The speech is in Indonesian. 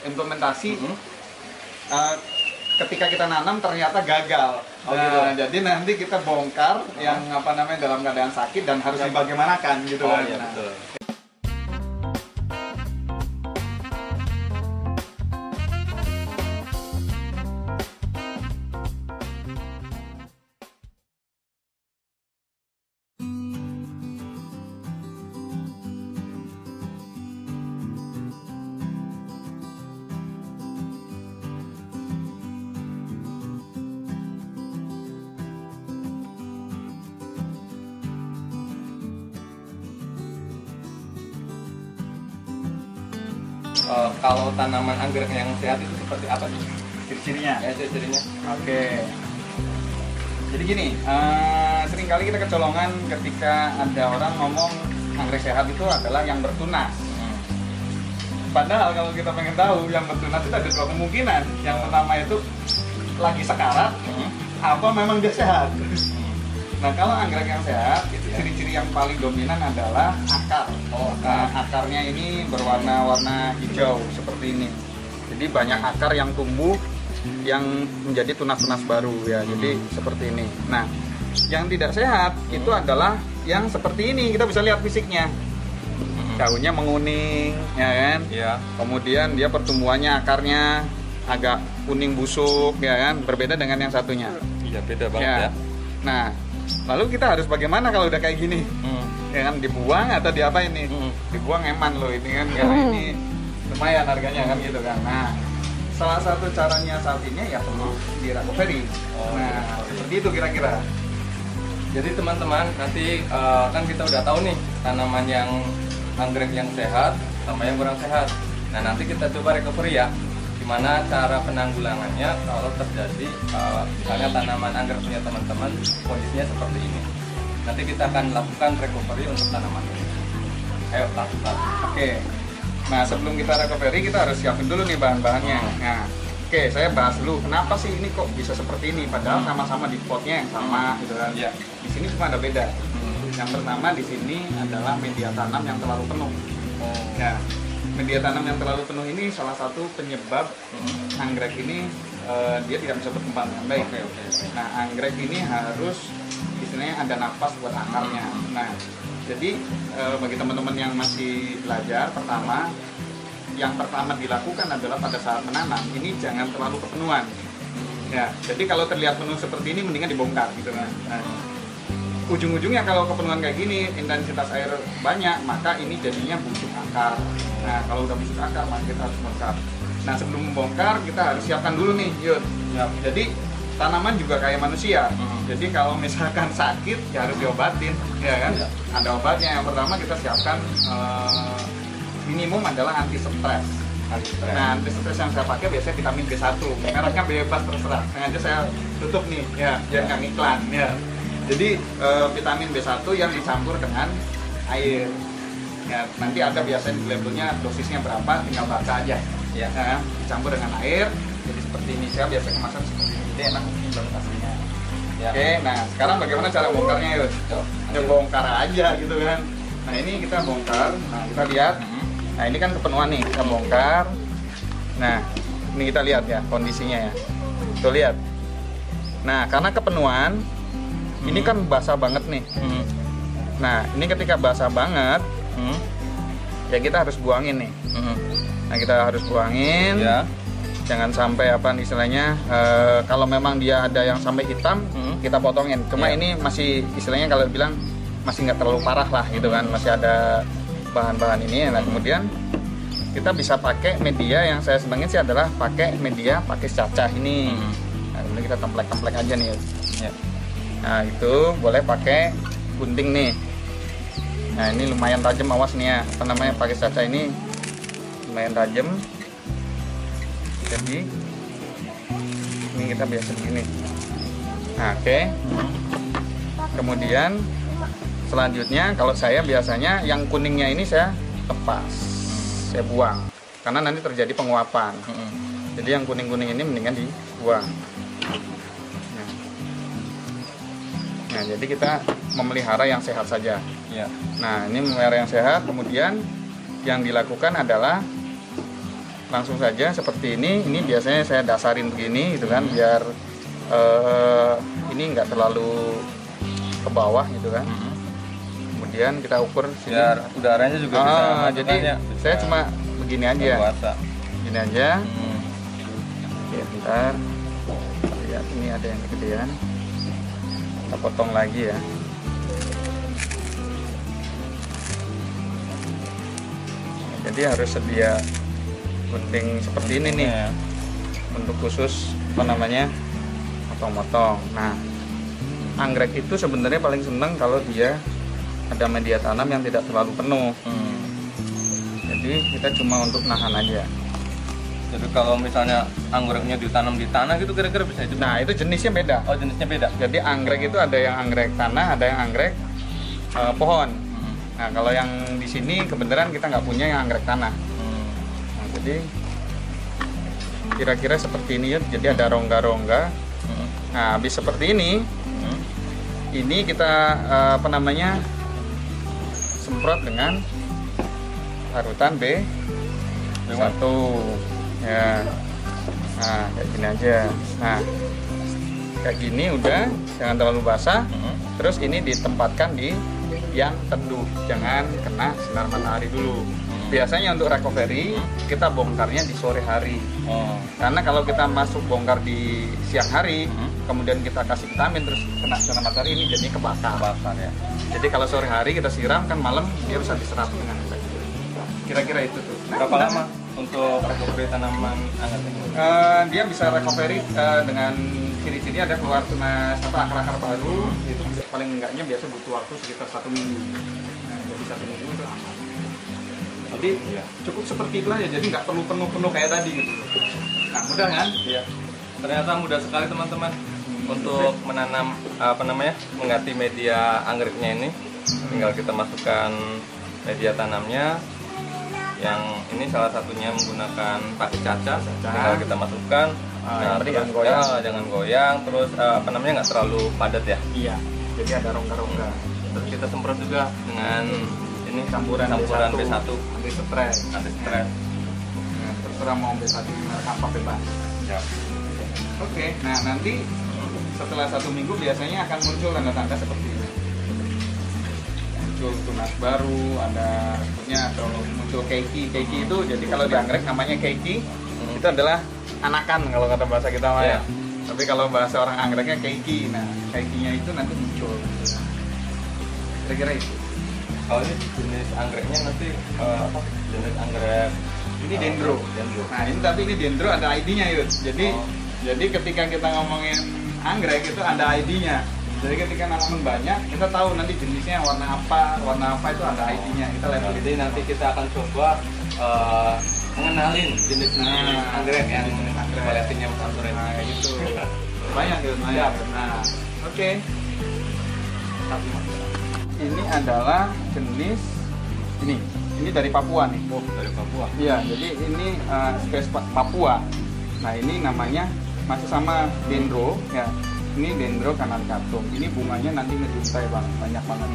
implementasi ketika kita nanam ternyata gagal. Jadi nanti kita bongkar yang apa namanya dalam keadaan sakit dan harus dibagaimanakan gitu kan. Iya, betul. Kalau tanaman anggrek yang sehat itu seperti apa sih? Ciri-cirinya. Ya, ciri-cirinya. Oke. Jadi gini, seringkali kita kecolongan ketika ada orang ngomong anggrek sehat itu adalah yang bertunas. Padahal kalau kita pengen tahu yang bertunas itu ada dua kemungkinan. Yang pertama itu lagi sekarat, apa memang dia sehat. Nah kalau anggrek yang sehat, ciri-ciri yang paling dominan adalah akar. Nah, akarnya ini berwarna-warna hijau seperti ini. Jadi banyak akar yang tumbuh yang menjadi tunas-tunas baru ya. Jadi seperti ini. Nah, yang tidak sehat itu adalah yang seperti ini. Kita bisa lihat fisiknya. Daunnya menguning, ya kan? Iya. Kemudian dia pertumbuhannya akarnya agak kuning busuk, ya kan? Berbeda dengan yang satunya. Iya, beda banget ya. Nah, lalu kita harus bagaimana kalau udah kayak gini? Ya kan, dibuang atau diapa ini? Dibuang eman loh ini kan, karena ini lumayan harganya kan gitu kan. Nah, salah satu caranya saat ini ya perlu di recovery. Nah, seperti itu kira-kira. Jadi teman-teman, nanti kan kita udah tahu nih tanaman yang anggrek yang sehat sama yang kurang sehat. Nah, nanti kita coba recovery ya. Gimana cara penanggulangannya kalau terjadi misalnya tanaman anggrek punya teman-teman kondisinya seperti ini. Nanti kita akan lakukan recovery untuk tanaman ini. Ayo lakukan. Oke. Nah sebelum kita recovery kita harus siapin dulu nih bahan-bahannya. Nah, oke, saya bahas dulu kenapa sih ini kok bisa seperti ini padahal sama-sama di potnya yang sama gitu kan. Iya. Di sini cuma ada beda. Yang pertama di sini adalah media tanam yang terlalu penuh. Ya. Media tanam yang terlalu penuh ini salah satu penyebab anggrek ini dia tidak bisa berkembang dengan baik. Nah, anggrek ini harus istilahnya ada nafas buat akarnya. Nah, jadi bagi teman-teman yang masih belajar, yang pertama dilakukan adalah pada saat menanam ini jangan terlalu kepenuhan. Ya, jadi kalau terlihat penuh seperti ini mendingan dibongkar gitu kan. Nah, ujung-ujungnya kalau kepenuhan kayak gini, intensitas air banyak, maka ini jadinya busuk akar. Nah, kalau udah busuk akar, maka kita harus bongkar. Nah, sebelum membongkar, kita harus siapkan dulu nih, Yud. Ya, jadi, tanaman juga kayak manusia. Jadi, kalau misalkan sakit, ya harus diobatin, ya kan? Ada obatnya. Yang pertama kita siapkan minimum adalah anti-stres. Nah, anti-stres yang saya pakai biasanya vitamin B1. Mereknya bebas terserah. Sengaja saya tutup nih, ya, biar nggak iklan, ya. Jadi vitamin B1 yang dicampur dengan air. Ya, nanti ada biasanya di labelnya dosisnya berapa, tinggal baca aja. Ya, dicampur dengan air. Jadi seperti ini, saya biasa kemasan seperti ini. Jadi enak implementasinya. Ya. Oke, nah sekarang bagaimana cara bongkarnya, Yus? Ya bongkar aja gitu kan. Nah ini kita bongkar. Nah kita lihat. Nah ini kan kepenuhan nih, kita bongkar. Nah ini kita lihat ya kondisinya ya. Tuh lihat. Nah karena kepenuhan. Ini kan basah banget nih. Nah, ini ketika basah banget, ya kita harus buangin nih. Nah, kita harus buangin. Ya. Jangan sampai apa istilahnya, kalau memang dia ada yang sampai hitam, kita potongin. Cuma ini masih istilahnya kalau bilang masih nggak terlalu parah lah gitu kan, masih ada bahan-bahan ini. Nah, kemudian kita bisa pakai media yang saya senangin sih adalah pakai cacah ini. Nah, kemudian kita templek-templek aja nih. Ya. Nah itu boleh pakai gunting nih. Nah ini lumayan tajam, awas nih ya. Apa namanya, pakai cacah ini lumayan tajam. Jadi ini kita biasa begini. Nah, oke. Kemudian selanjutnya kalau saya biasanya yang kuningnya ini saya lepas, saya buang karena nanti terjadi penguapan. Jadi yang kuning-kuning ini mendingan dibuang. Nah, jadi kita memelihara yang sehat saja. Ya. Nah, ini memelihara yang sehat. Kemudian yang dilakukan adalah langsung saja seperti ini. Ini biasanya saya dasarin begini gitu kan, biar ini nggak terlalu ke bawah gitu kan. Kemudian kita ukur sini. Biar udaranya juga bisa jadi saya cuma begini aja. Berkuasa. Begini aja. Oke, bentar. Lihat ini ada yang kegedean. Kita potong lagi ya. Jadi harus sedia gunting seperti ini nih ya, untuk khusus apa namanya motong-motong. Nah, anggrek itu sebenarnya paling seneng kalau dia ada media tanam yang tidak terlalu penuh. Jadi kita cuma untuk nahan aja. Jadi kalau misalnya anggreknya ditanam di tanah gitu kira-kira bisa hidup? Nah, itu jenisnya beda. Oh, jenisnya beda. Jadi anggrek itu ada yang anggrek tanah, ada yang anggrek pohon. Nah, kalau yang di sini kebenaran kita nggak punya yang anggrek tanah. Nah, jadi kira-kira seperti ini ya. Jadi ada rongga-rongga. Nah, habis seperti ini kita apa namanya semprot dengan parutan B1 ya. Nah, kayak gini aja. Nah, kayak gini udah, jangan terlalu basah. Terus ini ditempatkan di yang teduh, jangan kena sinar matahari dulu. Biasanya untuk recovery kita bongkarnya di sore hari. Karena kalau kita masuk bongkar di siang hari, kemudian kita kasih vitamin terus kena sinar matahari, ini jadinya kebakar ya. Jadi kalau sore hari kita siram kan malam dia bisa diserap dengan baik. Kira-kira itu tuh. Berapa lama untuk recovery tanaman anggrek ini? Dia bisa recovery dengan ciri-ciri ada keluar tunas akar-akar baru, itu bisa, paling enggaknya biasa butuh waktu sekitar 1 minggu. Nah, jadi 1 minggu itu aman. Jadi cukup seperti itulah ya, jadi nggak perlu penuh-penuh kayak tadi gitu. Nah, mudah kan? Iya. Ternyata mudah sekali teman-teman untuk menanam apa namanya mengganti media anggreknya ini. Tinggal kita masukkan media tanamnya. Yang ini salah satunya menggunakan pakai caca. Tinggal kita masukkan. Nah, terus jangan goyang, terus apa namanya nggak terlalu padat ya. Iya. Jadi ada rongga-rongga. Terus kita semprot juga dengan ini campuran B1 anti stres. Nah, terserah mau B1 apa bebas. Ya. Oke. Nah, nanti setelah 1 minggu biasanya akan muncul tanda-tanda seperti ini. Muncul tunas baru, ada atau muncul keiki. Keiki itu jadi kalau di anggrek namanya keiki, itu adalah anakan kalau kata bahasa kita mah ya. Tapi kalau bahasa orang anggreknya keiki. Nah, keikinya itu nanti muncul. Kira-kira itu. Kalau ini jenis anggreknya nanti apa? Jenis anggrek ini dendro. Nah, ini tapi ini dendro ada ID-nya, Yud. Jadi ketika kita ngomongin anggrek itu ada ID-nya. Jadi ketika nanaman banyak, kita tahu nanti jenisnya warna apa itu ada ID-nya. Kita lihat. Jadi nanti kita akan coba mengenalin jenis anggrek ya, jenis anggrek variasinya anggrek. Nah, gitu. Banyak gitu, banyak. Nah, oke. Ini adalah jenis ini dari Papua nih. Oh, dari Papua. Iya, jadi ini spesies Papua. Nah, ini namanya masih sama dendro ya. Ini dendro kanaricatum. Ini bunganya nanti ngejuntai banget, banyak banget.